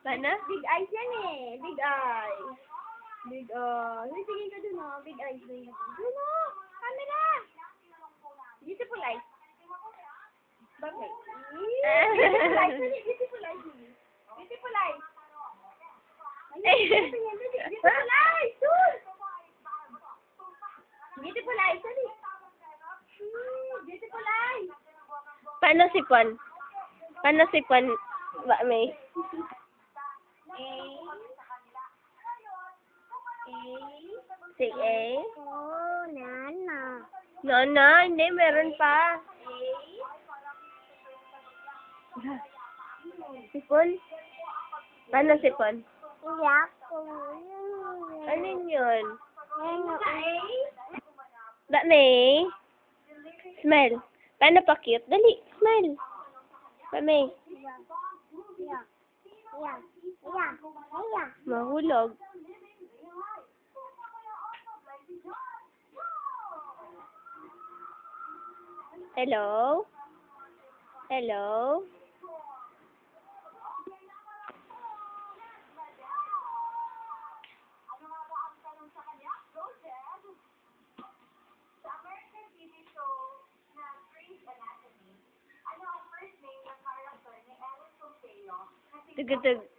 Paano? Big eyes yan eh. Big eyes. Big eyes. Uy, tingin ka dun oh. Big eyes na yun. Dun oh. Camera. Beautiful eyes. Bakit? Beautiful eyes. Beautiful eyes. Beautiful eyes. Ayun, beautiful eyes. Dun. Beautiful eyes. Dali. Beautiful eyes. Paano sipon? Paano sipon, Ba May? Si A? Oh, Nana. No, hindi, meron pa. Sipon? Paano sipon? Iyak ko. Ano yun? Ano? Ba May? Smile. Paano pa cute? Dali, smile. Ba May? Iyak. Iyak. Iyak. Iyak. Mahulog. Hello? Hello? Tugtog.